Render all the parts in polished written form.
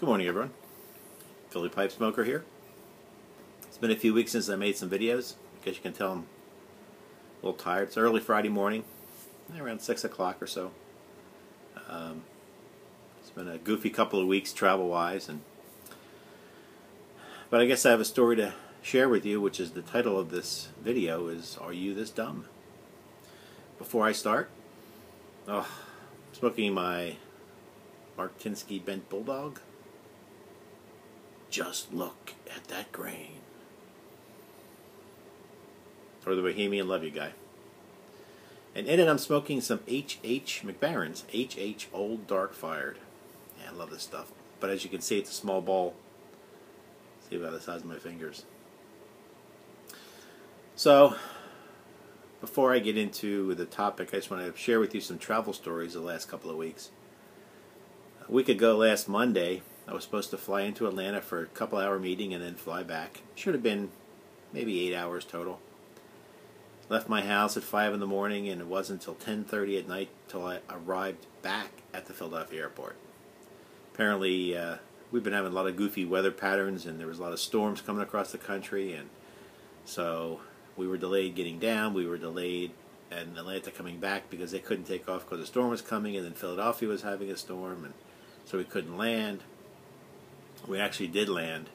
Good morning, everyone. Philly Pipe Smoker here. It's been a few weeks since I made some videos. I guess you can tell I'm a little tired. It's early Friday morning, around 6 o'clock or so. It's been a goofy couple of weeks travel-wise, but I guess I have a story to share with you, which is the title of this video is, Are You This Dumb? Before I start, I'm smoking my Martinsky Bent Bulldog. Just look at that grain. Or the Bohemian Love You Guy. And in it I'm smoking some H.H. McBaren's H.H. Old Dark Fired. Yeah, I love this stuff. But as you can see, it's a small ball. See about the size of my fingers. So, before I get into the topic, I just want to share with you some travel stories the last couple of weeks. A week ago, last Monday, I was supposed to fly into Atlanta for a couple-hour meeting and then fly back. Should have been maybe 8 hours total. Left my house at 5 in the morning, and it wasn't until 10:30 at night till I arrived back at the Philadelphia airport. Apparently, we've been having a lot of goofy weather patterns, and there was a lot of storms coming across the country, and so we were delayed getting down. We were delayed in Atlanta coming back because they couldn't take off because a storm was coming, and then Philadelphia was having a storm, and so we couldn't land. We actually did land,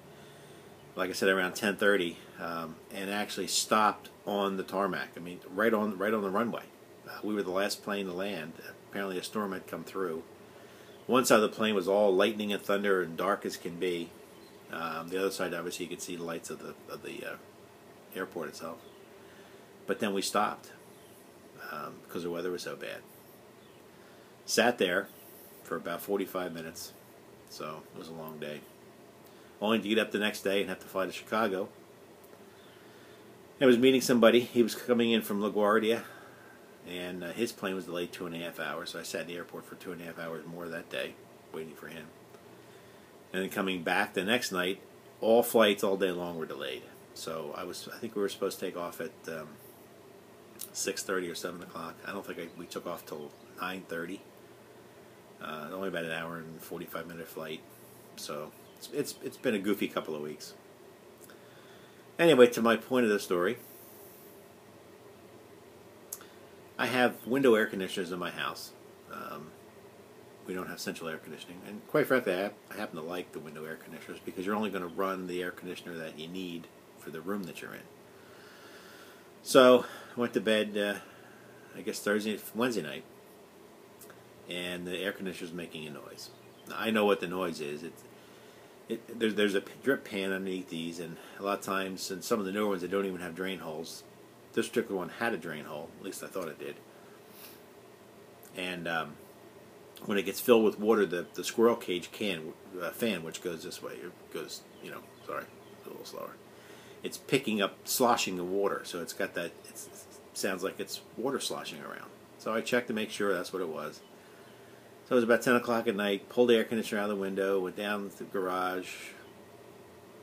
like I said, around 10:30, and actually stopped on the tarmac. I mean, right on the runway. We were the last plane to land. Apparently, a storm had come through. One side of the plane was all lightning and thunder and dark as can be. The other side, obviously, you could see the lights of the airport itself. But then we stopped because the weather was so bad. Sat there for about 45 minutes, so it was a long day. Only to get up the next day and have to fly to Chicago. I was meeting somebody. He was coming in from LaGuardia, and his plane was delayed 2.5 hours, so I sat in the airport for 2.5 hours more that day, waiting for him. And then coming back the next night, all flights all day long were delayed. So I think we were supposed to take off at 6:30 or 7 o'clock. I don't think we took off till 9:30. Only about an hour and 45-minute flight. So it's been a goofy couple of weeks. Anyway, to my point of the story, I have window air conditioners in my house. We don't have central air conditioning, and quite frankly, I happen to like the window air conditioners because you're only going to run the air conditioner that you need for the room that you're in. So I went to bed, I guess Wednesday night, and the air conditioner is making a noise. Now, I know what the noise is. There's a drip pan underneath these, and a lot of times, and some of the newer ones, they don't even have drain holes. This particular one had a drain hole, at least I thought it did. And when it gets filled with water, the squirrel cage fan, which goes this way, it goes, sorry, a little slower. It's picking up, sloshing the water, so it's got that, it sounds like it's water sloshing around. So I checked to make sure that's what it was. So it was about 10 o'clock at night, pulled the air conditioner out of the window, went down to the garage,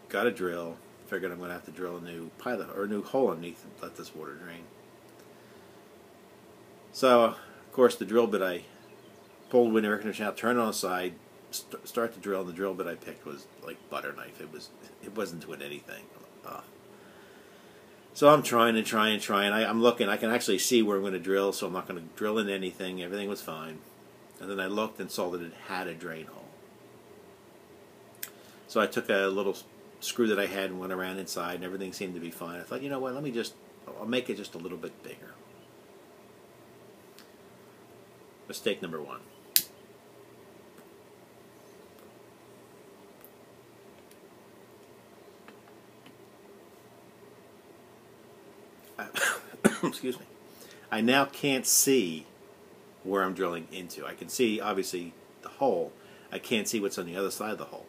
got a drill, figured I'm going to have to drill a new pilot, or a new hole underneath and let this water drain. So, of course, the drill bit I pulled the window air conditioner out, turned on the side, start to drill, and the drill bit I picked was like butter knife. It wasn't doing anything. So I'm trying. I'm looking. I can actually see where I'm going to drill, so I'm not going to drill into anything. Everything was fine. And then I looked and saw that it had a drain hole. So I took a little screw that I had and went around inside, and everything seemed to be fine. I thought, you know what, I'll make it just a little bit bigger. Mistake number one. Excuse me. I now can't see where I'm drilling into. I can see, obviously, the hole. I can't see what's on the other side of the hole,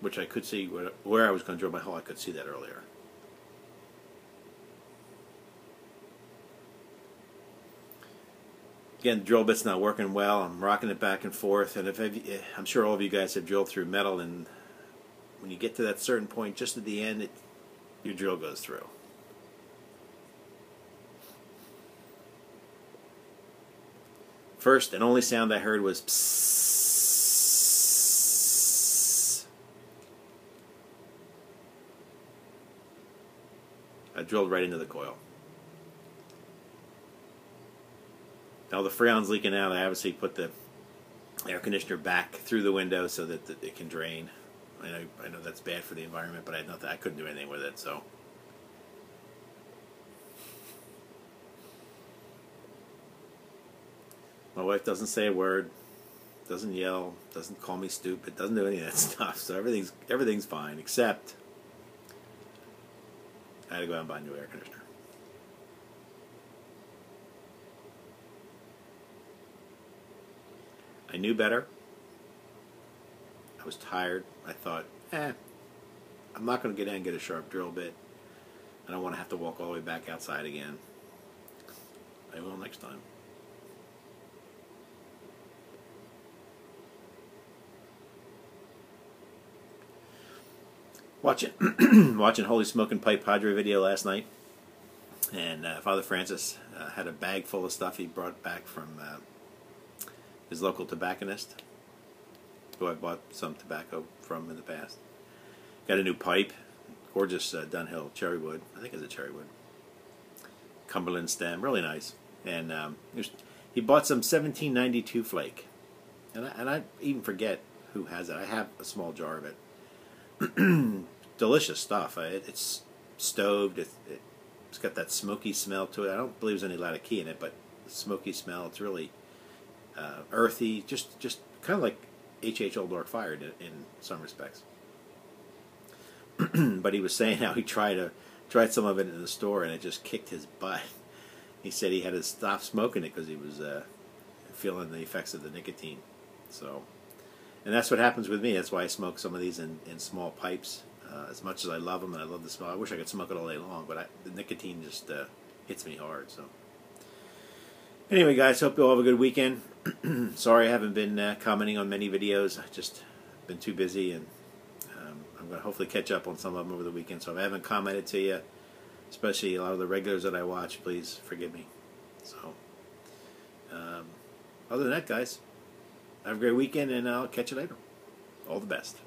which I could see where I was going to drill my hole. I could see that earlier. Again, the drill bit's not working well. I'm rocking it back and forth, and I'm sure all of you guys have drilled through metal, and when you get to that certain point, just at the end, your drill goes through. First and only sound I heard was psss. drilled right into the coil. Now the Freon's leaking out. I obviously put the air conditioner back through the window so that it can drain. I know that's bad for the environment, but I couldn't do anything with it, so. My wife doesn't say a word, doesn't yell, doesn't call me stupid, doesn't do any of that stuff. So everything's fine, except I had to go out and buy a new air conditioner. I knew better. I was tired. I thought, I'm not going to get in and get a sharp drill bit. I don't want to have to walk all the way back outside again. I will next time. Watching Holy Smokin' Pipe Padre video last night, and Father Francis had a bag full of stuff he brought back from his local tobacconist, who I bought some tobacco from in the past. Got a new pipe, gorgeous Dunhill cherrywood. I think it's a cherrywood. Cumberland stem, really nice. And he bought some 1792 flake, and I even forget who has it. I have a small jar of it. Delicious stuff. It's stoved. It's got that smoky smell to it. I don't believe there's any latakia in it, but the smoky smell. It's really earthy. Just kind of like H.H. Old Dark Fire in some respects. But he was saying how he tried some of it in the store and it just kicked his butt. He said he had to stop smoking it because he was feeling the effects of the nicotine. So. And that's what happens with me. That's why I smoke some of these in small pipes. As much as I love them and I love the smell, I wish I could smoke it all day long, but the nicotine just hits me hard. So, anyway, guys, hope you all have a good weekend. Sorry I haven't been commenting on many videos. I've just been too busy, and I'm going to hopefully catch up on some of them over the weekend. So if I haven't commented to you, especially a lot of the regulars that I watch, please forgive me. So, other than that, guys, have a great weekend, and I'll catch you later. All the best.